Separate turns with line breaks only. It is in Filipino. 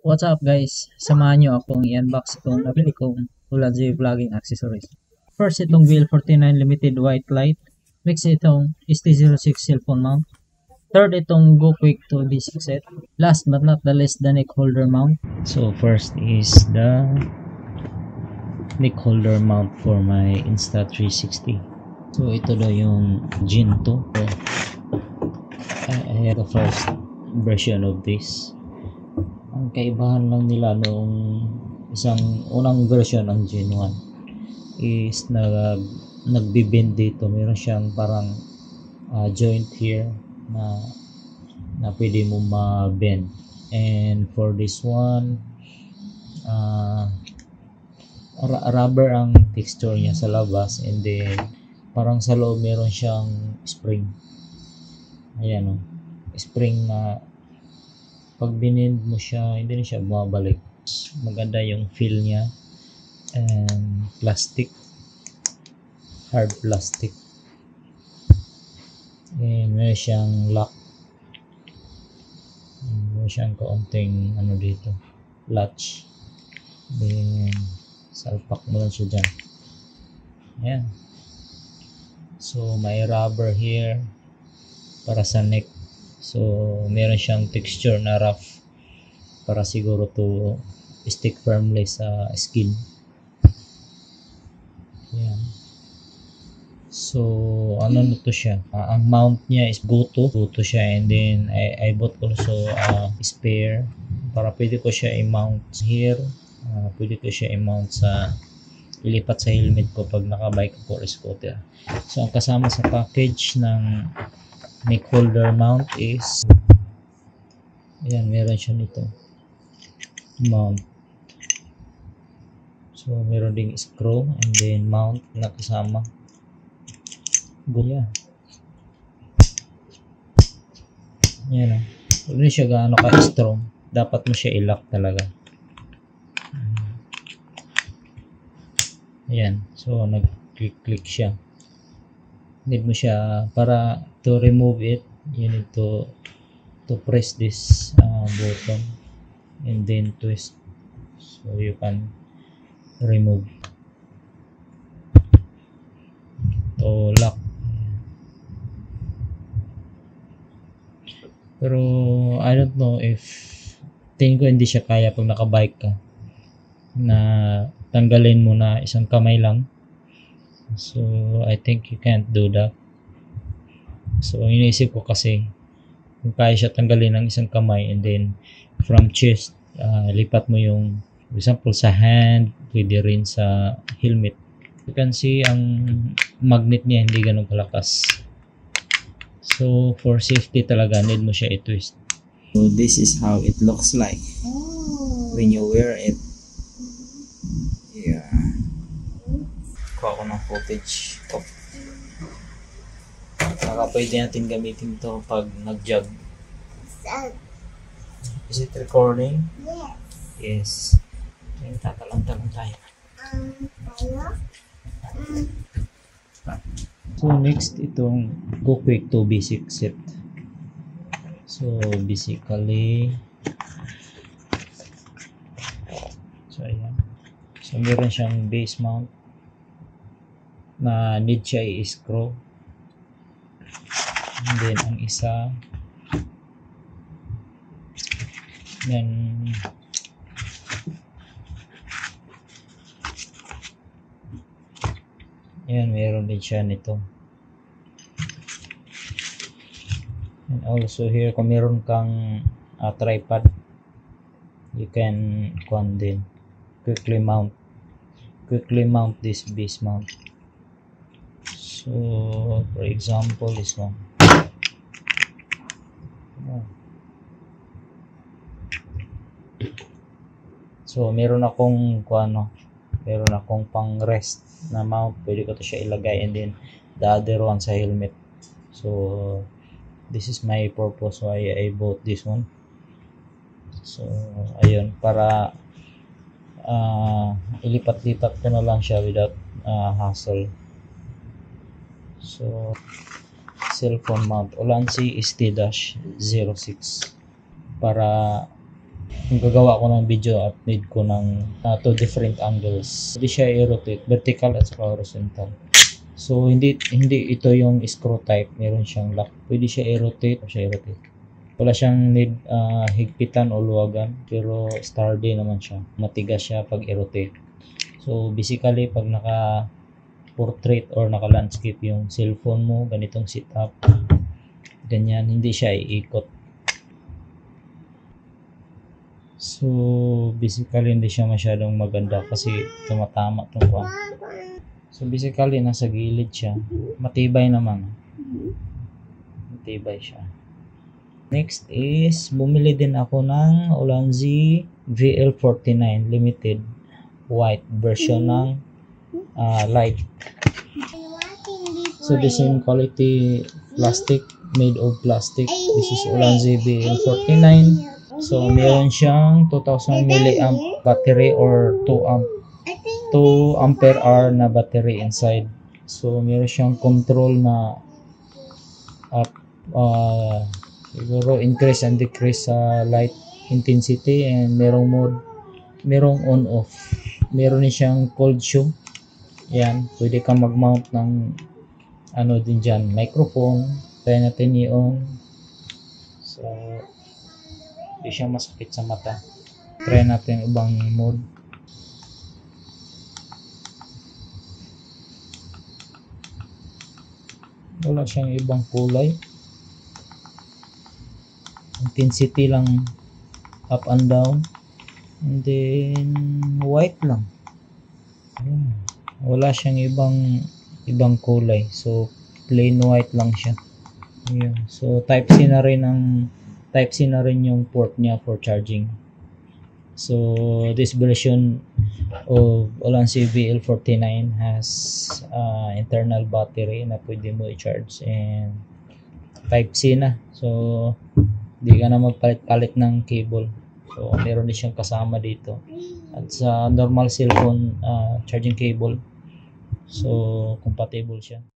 What's up guys? Samahan nyo akong i-unbox itong nabili kong Ulazi vlogging accessories. First, itong VL49 Limited White Light. Next, itong ST06 cellphone mount. Third, itong GoQuick 2B6 set. Last but not the least, the neck holder mount. So first is the neck holder mount for my Insta360. So ito daw yung Gen 2. I had the first version of this. Ang kaibahan lang nila noong isang unang version ng Gen 1 is nagbibend dito. Meron siyang parang joint here na pwede mo ma-bend. And for this one, rubber ang texture niya sa labas, and then parang sa loob meron siyang spring. Ayan o, spring na pag binind mo siya, hindi na siya bumabalik. Maganda yung feel niya. And plastic, hard plastic. And meron siyang lock. Meron siyang kaunting ano dito, latch. Then salpak mo lang siya dyan. Ayan. So may rubber here para sa neck. So meron siyang texture na rough para siguro to stick firmly sa skin. Ayan. So ano na to siya, ang mount niya is Goto siya, and then I bought also spare para pwede ko siya i-mount here. Pwede ko siya i-mount sa ilipat sa helmet ko pag nakabike ko or scooter. So ang kasama sa package ng neck holder mount is ayan, meron siya nito mount. So meron ding screw and then mount na kasama. Yan. Yan o. Huwag na siya gaano ka-strong. Dapat mo siya i-lock talaga. Ayan. So nag-click siya. Need mo siya para to remove it, you need to press this button and then twist so you can remove to lock. Pero I don't know if tingin ko hindi siya kaya pag nakabike ka na tanggalin mo na isang kamay lang. So I think you can't do that. So iniisip ko kasi kung kaya siya tanggalin ng isang kamay and then from chest, lipat mo yung, for example sa hand, pwede rin sa helmet. You can see ang magnet niya hindi ganun kalakas. So for safety talaga need mo siya i-twist. So this is how it looks like when you wear it. Yeah. Kuha ko ng footage. Saka pwede natin gamitin to pag nag-jog. Is it recording? Yes. Yes. Tatalong-talong tayo. So next, itong GoQuick 2B6 set. So basically, so ayan. So meron siyang base mount na need siya i-screw. And then ang isa yan meron din siya nito. And also here kung meron kang tripod, you can quickly mount this base mount. So for example this one. So meron akong pang rest na mount, pwede ko to siya ilagay, and then the other one sa helmet. So this is my purpose why I bought this one. So ayun, para ilipat-lipat ko na lang siya without hassle. So cellphone mount Ulanzi ST-06 para Kung gagawa ko ng video at need ko ng 2 different angles. Hindi siya i-rotate, vertical at saka horizontal. So hindi ito yung screw type, meron siyang lock. Pwede siya i-rotate. Wala siyang need higpitan o luwagan, pero sturdy naman siya. Matigas siya pag i-rotate. So basically pag naka portrait or naka landscape yung cellphone mo, ganitong setup, ganyan, hindi siya iikot. So basically hindi siya masyadong maganda kasi tumatama tong kuwan. So basically nasa gilid siya. Matibay naman. Matibay siya. Next is bumili din ako ng Ulanzi VL49 limited white version ng light. So the same quality plastic, made of plastic. This is Ulanzi VL49. So meron siyang 2000 milliamp battery or 2 ampere hour na battery inside. So meron siyang control na siguro increase and decrease sa light intensity, and merong mode, merong on off. Meron din siyang cold shoe. Yan, pwede kang mag-mount ng din dyan, microphone. Try natin i-on. So hindi siya masakit sa mata. Try natin ibang mode. Wala siyang ibang kulay. Intensity lang, up and down. And then white lang. Wala siyang ibang kulay. So plain white lang siya. Yeah. So type C na rin yung port niya for charging. So this version of Ulanzi VL49 has internal battery na pwede mo i-charge, and type C na. So hindi ka na magpalit-palit ng cable. So meron din siyang kasama dito. At sa normal cellphone charging cable, so compatible siya.